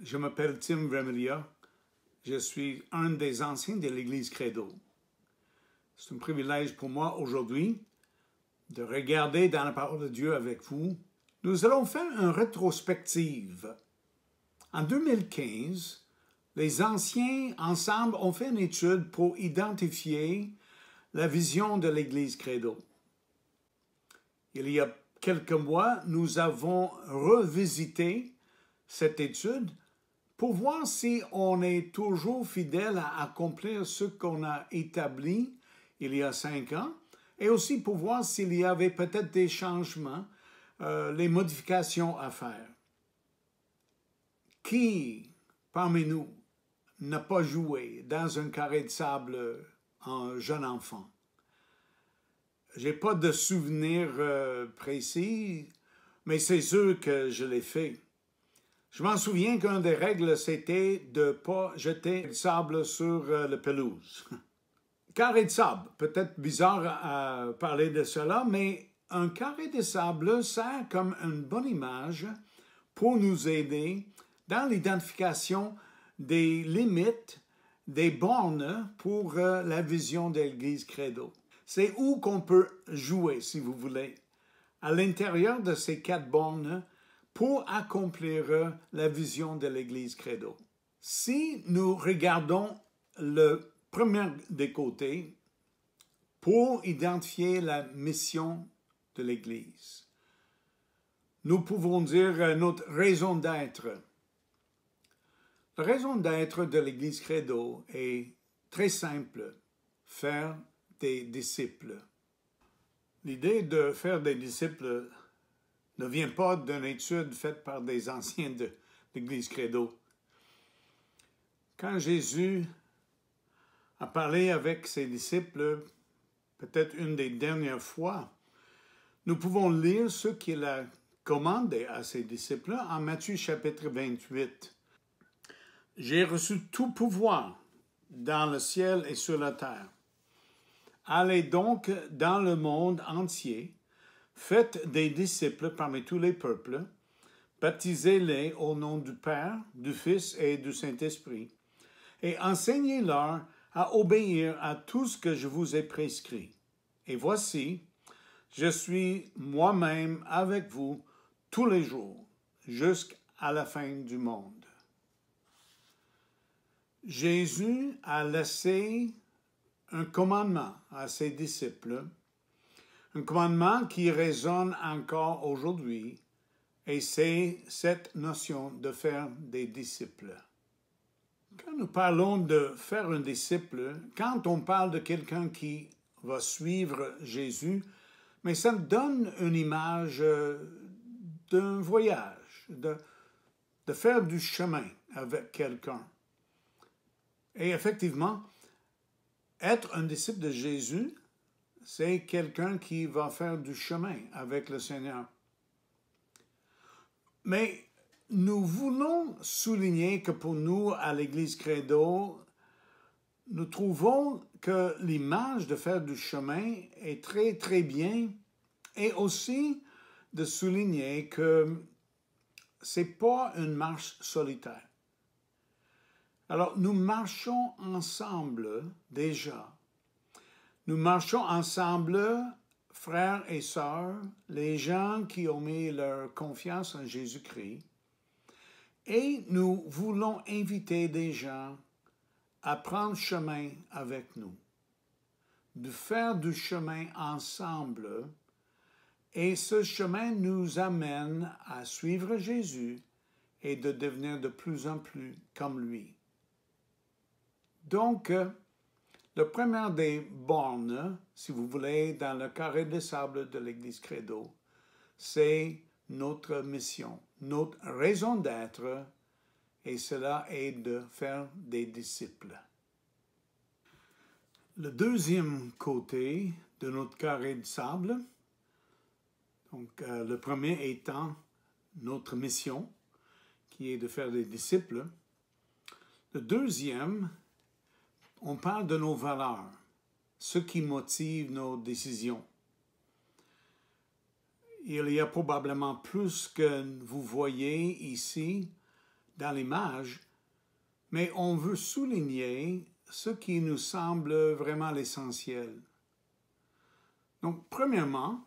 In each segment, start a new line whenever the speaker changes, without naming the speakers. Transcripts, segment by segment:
Je m'appelle Tim Vremelia. Je suis un des anciens de l'Église Credo. C'est un privilège pour moi aujourd'hui de regarder dans la parole de Dieu avec vous. Nous allons faire une rétrospective. En 2015, les anciens ensemble ont fait une étude pour identifier la vision de l'Église Credo. Il y a quelques mois, nous avons revisité cette étude pour voir si on est toujours fidèle à accomplir ce qu'on a établi il y a 5 ans, et aussi pour voir s'il y avait peut-être des changements, les modifications à faire. Qui, parmi nous, n'a pas joué dans un carré de sable en jeune enfant? Je n'ai pas de souvenir précis, mais c'est sûr que je l'ai fait. Je m'en souviens qu'une des règles, c'était de ne pas jeter le sable sur la pelouse. Carré de sable, peut-être bizarre à parler de cela, mais un carré de sable sert comme une bonne image pour nous aider dans l'identification des limites, des bornes pour la vision de l'Église Credo. C'est où qu'on peut jouer, si vous voulez, à l'intérieur de ces 4 bornes pour accomplir la vision de l'Église Credo. Si nous regardons le premier des côtés pour identifier la mission de l'Église, nous pouvons dire notre raison d'être. La raison d'être de l'Église Credo est très simple, faire des disciples. L'idée de faire des disciples ne vient pas d'une étude faite par des anciens de l'Église Credo. Quand Jésus a parlé avec ses disciples, peut-être une des dernières fois, nous pouvons lire ce qu'il a commandé à ses disciples en Matthieu chapitre 28. « J'ai reçu tout pouvoir dans le ciel et sur la terre. Allez donc dans le monde entier, faites des disciples parmi tous les peuples, baptisez-les au nom du Père, du Fils et du Saint-Esprit, et enseignez-leur à obéir à tout ce que je vous ai prescrit. Et voici, je suis moi-même avec vous tous les jours, jusqu'à la fin du monde. » Jésus a laissé un commandement à ses disciples, un commandement qui résonne encore aujourd'hui, et c'est cette notion de faire des disciples. Quand nous parlons de faire un disciple, quand on parle de quelqu'un qui va suivre Jésus, mais ça donne une image d'un voyage, de faire du chemin avec quelqu'un. Et effectivement, être un disciple de Jésus, c'est quelqu'un qui va faire du chemin avec le Seigneur. Mais nous voulons souligner que pour nous, à l'Église Credo, nous trouvons que l'image de faire du chemin est très, très bien, et aussi de souligner que ce n'est pas une marche solitaire. Alors, nous marchons ensemble déjà. Nous marchons ensemble, frères et sœurs, les gens qui ont mis leur confiance en Jésus-Christ, et nous voulons inviter des gens à prendre chemin avec nous, de faire du chemin ensemble, et ce chemin nous amène à suivre Jésus et de devenir de plus en plus comme lui. Donc, le premier des bornes, si vous voulez, dans le carré de sable de l'Église Credo, c'est notre mission, notre raison d'être, et cela est de faire des disciples. Le deuxième côté de notre carré de sable, donc le premier étant notre mission, qui est de faire des disciples. Le deuxième, on parle de nos valeurs, ce qui motive nos décisions. Il y a probablement plus que vous voyez ici dans l'image, mais on veut souligner ce qui nous semble vraiment l'essentiel. Donc, premièrement,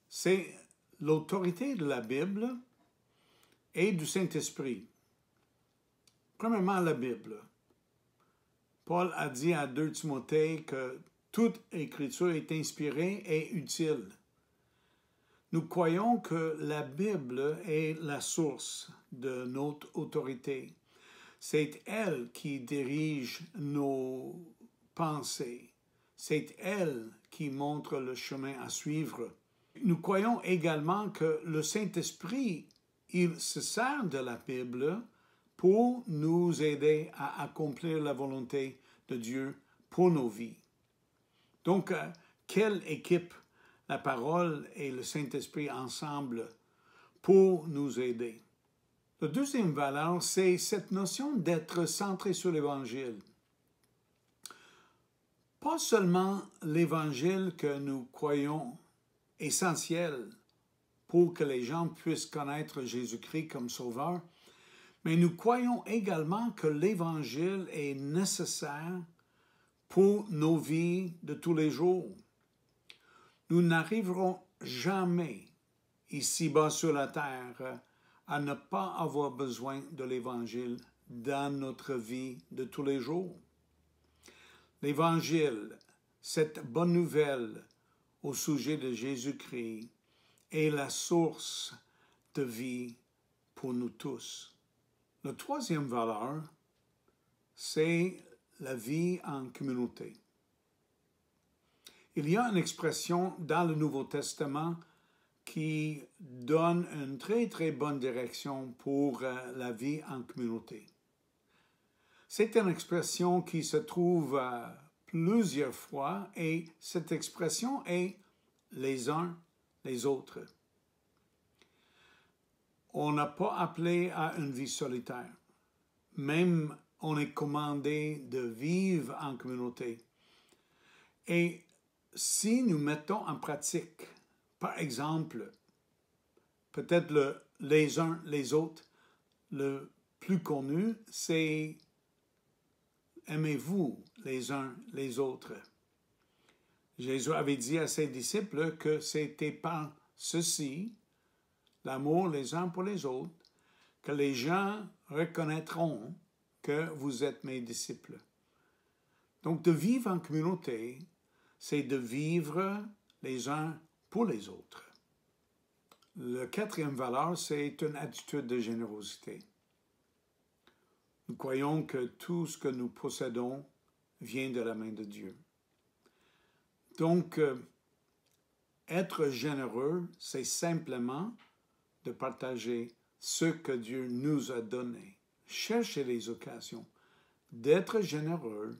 c'est l'autorité de la Bible et du Saint-Esprit. Premièrement, la Bible. Paul a dit à 2 Timothée que toute écriture est inspirée et utile. Nous croyons que la Bible est la source de notre autorité. C'est elle qui dirige nos pensées. C'est elle qui montre le chemin à suivre. Nous croyons également que le Saint-Esprit, il se sert de la Bible pour nous aider à accomplir la volonté de Dieu pour nos vies. Donc, quelle équipe la parole et le Saint-Esprit ensemble pour nous aider? La deuxième valeur, c'est cette notion d'être centré sur l'Évangile. Pas seulement l'Évangile que nous croyons essentiel pour que les gens puissent connaître Jésus-Christ comme Sauveur, mais nous croyons également que l'Évangile est nécessaire pour nos vies de tous les jours. Nous n'arriverons jamais ici-bas sur la terre à ne pas avoir besoin de l'Évangile dans notre vie de tous les jours. L'Évangile, cette bonne nouvelle au sujet de Jésus-Christ, est la source de vie pour nous tous. La troisième valeur, c'est la vie en communauté. Il y a une expression dans le Nouveau Testament qui donne une très, très bonne direction pour la vie en communauté. C'est une expression qui se trouve plusieurs fois et cette expression est les uns les autres. On n'a pas appelé à une vie solitaire. Même on est commandé de vivre en communauté. Et si nous mettons en pratique, par exemple, peut-être les uns les autres, le plus connu, c'est aimez-vous les uns les autres. Jésus avait dit à ses disciples que c'était par ceci, l'amour les uns pour les autres, que les gens reconnaîtront que vous êtes mes disciples. Donc, de vivre en communauté, c'est de vivre les uns pour les autres. La quatrième valeur, c'est une attitude de générosité. Nous croyons que tout ce que nous possédons vient de la main de Dieu. Donc, être généreux, c'est simplement de partager ce que Dieu nous a donné. Chercher les occasions d'être généreux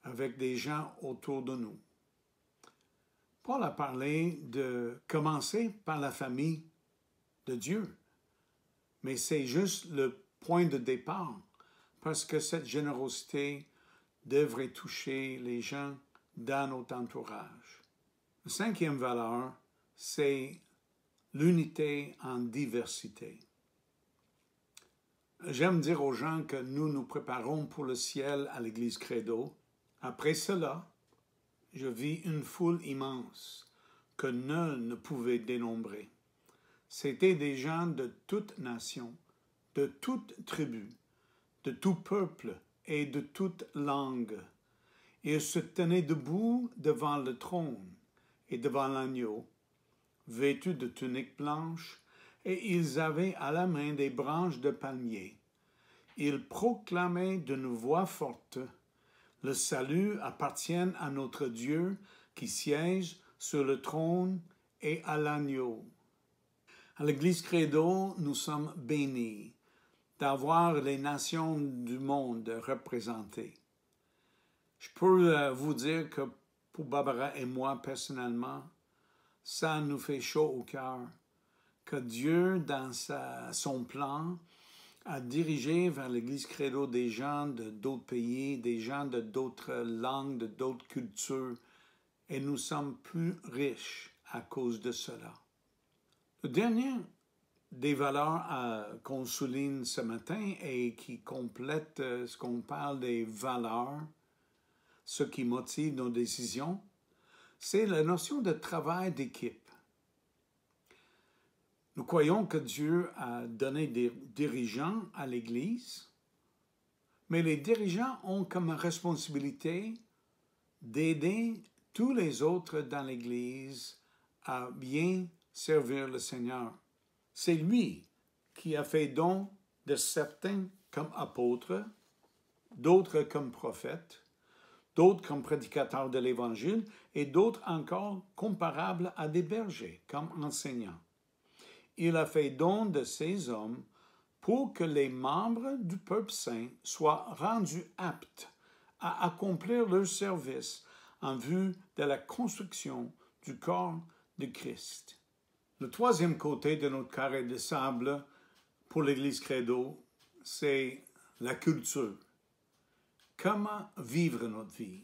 avec des gens autour de nous. Paul a parlé de commencer par la famille de Dieu, mais c'est juste le point de départ, parce que cette générosité devrait toucher les gens dans notre entourage. La cinquième valeur, c'est l'unité en diversité. J'aime dire aux gens que nous nous préparons pour le ciel à l'Église Credo. Après cela, je vis une foule immense que nul ne pouvait dénombrer. C'étaient des gens de toute nation, de toute tribu, de tout peuple et de toute langue. Ils se tenaient debout devant le trône et devant l'agneau, vêtus de tuniques blanches, et ils avaient à la main des branches de palmier. Ils proclamaient d'une voix forte: « Le salut appartient à notre Dieu qui siège sur le trône et à l'agneau. » À l'Église Credo, nous sommes bénis d'avoir les nations du monde représentées. Je peux vous dire que pour Barbara et moi personnellement, ça nous fait chaud au cœur que Dieu, dans son plan, a dirigé vers l'Église Credo des gens de d'autres pays, des gens de d'autres langues, de d'autres cultures, et nous sommes plus riches à cause de cela. Le dernier des valeurs qu'on souligne ce matin et qui complètent ce qu'on parle des valeurs, ce qui motive nos décisions, c'est la notion de travail d'équipe. Nous croyons que Dieu a donné des dirigeants à l'Église, mais les dirigeants ont comme responsabilité d'aider tous les autres dans l'Église à bien servir le Seigneur. C'est lui qui a fait don de certains comme apôtres, d'autres comme prophètes, d'autres comme prédicateurs de l'Évangile et d'autres encore comparables à des bergers comme enseignants. Il a fait don de ces hommes pour que les membres du peuple saint soient rendus aptes à accomplir leur service en vue de la construction du corps de Christ. Le troisième côté de notre carré de sable pour l'Église Credo, c'est la culture. Comment vivre notre vie?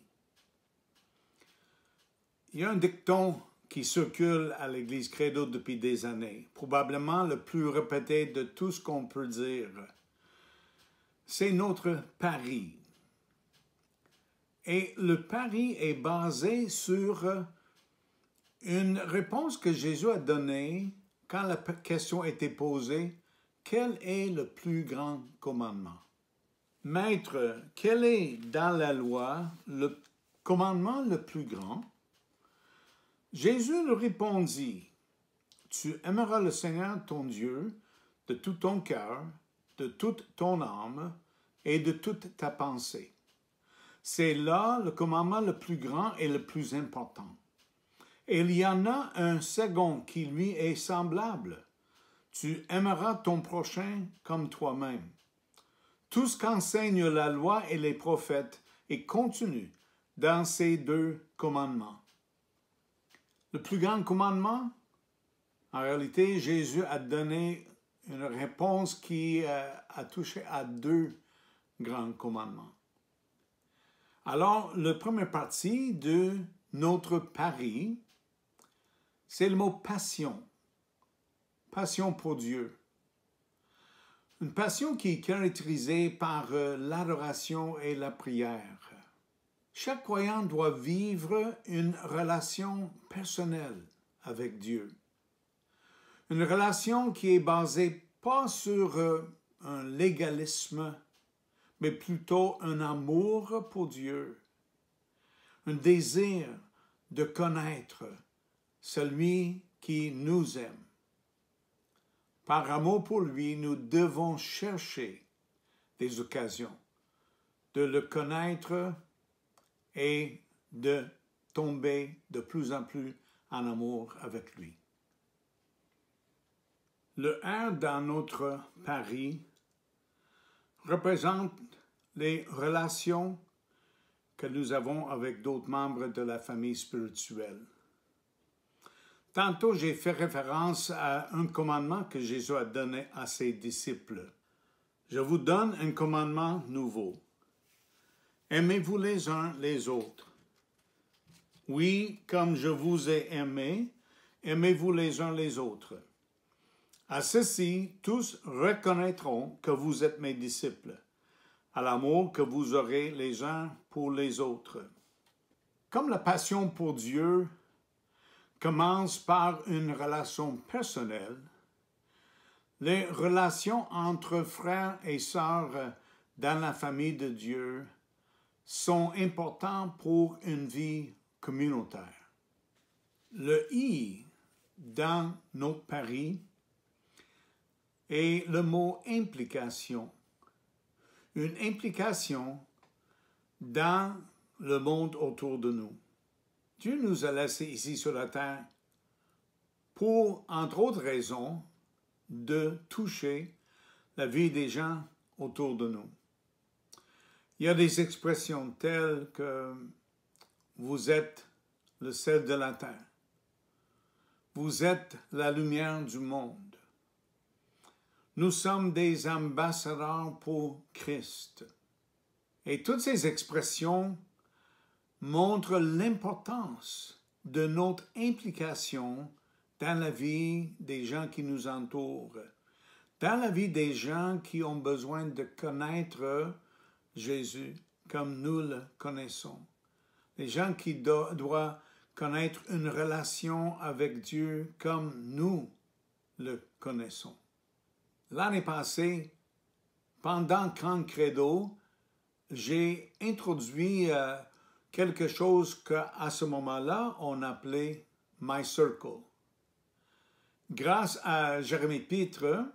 Il y a un dicton qui circule à l'Église Credo depuis des années, probablement le plus répété de tout ce qu'on peut dire. C'est notre pari. Et le pari est basé sur une réponse que Jésus a donnée quand la question était posée, quel est le plus grand commandement? Maître, quel est dans la loi le commandement le plus grand? Jésus lui répondit, tu aimeras le Seigneur ton Dieu de tout ton cœur, de toute ton âme et de toute ta pensée. C'est là le commandement le plus grand et le plus important. Et il y en a un second qui lui est semblable. Tu aimeras ton prochain comme toi-même. Tout ce qu'enseignent la loi et les prophètes est contenu dans ces deux commandements. Le plus grand commandement, en réalité, Jésus a donné une réponse qui a touché à deux grands commandements. Alors, la première partie de notre pari, c'est le mot passion. Passion pour Dieu. Une passion qui est caractérisée par l'adoration et la prière. Chaque croyant doit vivre une relation personnelle avec Dieu. Une relation qui est basée pas sur un légalisme, mais plutôt un amour pour Dieu, un désir de connaître celui qui nous aime. Par amour pour lui, nous devons chercher des occasions de le connaître et de tomber de plus en plus en amour avec lui. Le R dans notre pari représente les relations que nous avons avec d'autres membres de la famille spirituelle. Tantôt, j'ai fait référence à un commandement que Jésus a donné à ses disciples. Je vous donne un commandement nouveau. Aimez-vous les uns les autres. Oui, comme je vous ai aimé, aimez-vous les uns les autres. À ceci, tous reconnaîtront que vous êtes mes disciples, à l'amour que vous aurez les uns pour les autres. Comme la passion pour Dieu commence par une relation personnelle, les relations entre frères et sœurs dans la famille de Dieu sont importantes pour une vie communautaire. Le I dans notre pari est le mot implication. Une implication dans le monde autour de nous. Dieu nous a laissés ici sur la terre pour, entre autres raisons, de toucher la vie des gens autour de nous. Il y a des expressions telles que vous êtes le sel de la terre. Vous êtes la lumière du monde. Nous sommes des ambassadeurs pour Christ. Et toutes ces expressions montrent l'importance de notre implication dans la vie des gens qui nous entourent, dans la vie des gens qui ont besoin de connaître Jésus comme nous le connaissons. Les gens qui doivent connaître une relation avec Dieu comme nous le connaissons. L'année passée, pendant Grand Credo, j'ai introduit quelque chose qu'à ce moment-là, on appelait My Circle. Grâce à Jérémie Pitre,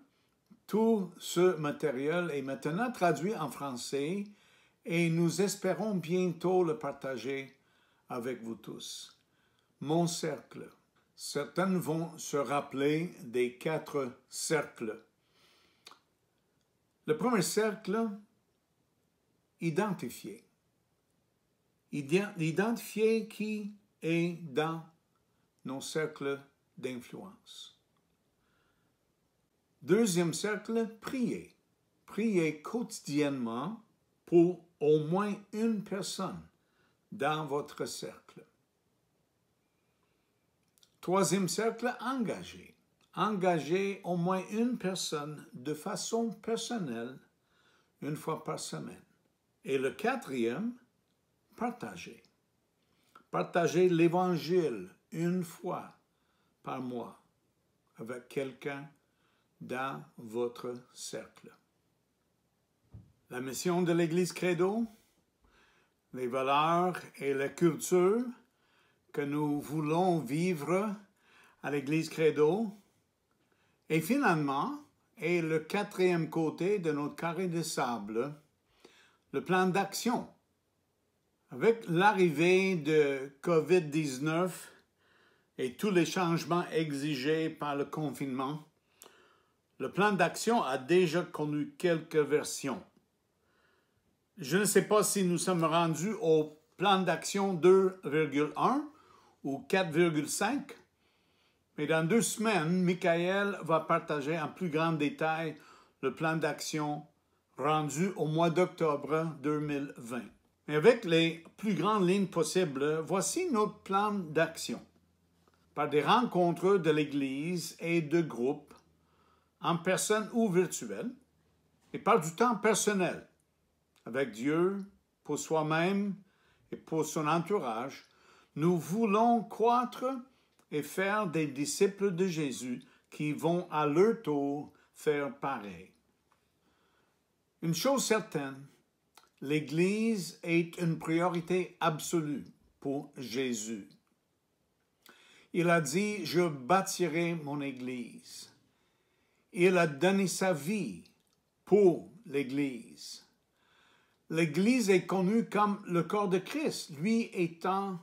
tout ce matériel est maintenant traduit en français et nous espérons bientôt le partager avec vous tous. Mon cercle. Certains vont se rappeler des 4 cercles. Le premier cercle, identifier. Identifier qui est dans nos cercles d'influence. Deuxième cercle, prier. Priez quotidiennement pour au moins une personne dans votre cercle. Troisième cercle, engager. Engagez au moins une personne de façon personnelle une fois par semaine. Et le quatrième, partager. Partagez l'Évangile une fois par mois avec quelqu'un dans votre cercle. La mission de l'Église Credo, les valeurs et la culture que nous voulons vivre à l'Église Credo, et finalement, et le quatrième côté de notre carré de sable, le plan d'action. Avec l'arrivée de COVID-19 et tous les changements exigés par le confinement, le plan d'action a déjà connu quelques versions. Je ne sais pas si nous sommes rendus au plan d'action 2,1 ou 4,5, mais dans 2 semaines, Michael va partager en plus grand détail le plan d'action rendu au mois d'octobre 2020. Mais avec les plus grandes lignes possibles, voici notre plan d'action. Par des rencontres de l'Église et de groupes, en personne ou virtuel, et par du temps personnel, avec Dieu, pour soi-même et pour son entourage, nous voulons croître et faire des disciples de Jésus qui vont à leur tour faire pareil. Une chose certaine, l'Église est une priorité absolue pour Jésus. Il a dit, « Je bâtirai mon Église ». Il a donné sa vie pour l'Église. L'Église est connue comme le corps de Christ, lui étant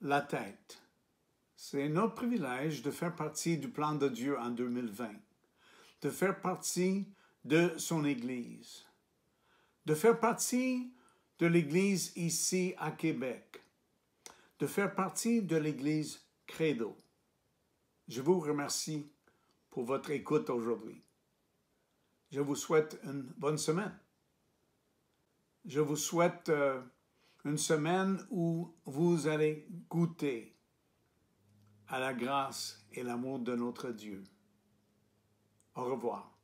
la tête. C'est notre privilège de faire partie du plan de Dieu en 2020, de faire partie de son Église, de faire partie de l'Église ici à Québec, de faire partie de l'Église Credo. Je vous remercie pour votre écoute aujourd'hui. Je vous souhaite une bonne semaine. Je vous souhaite une semaine où vous allez goûter à la grâce et l'amour de notre Dieu. Au revoir.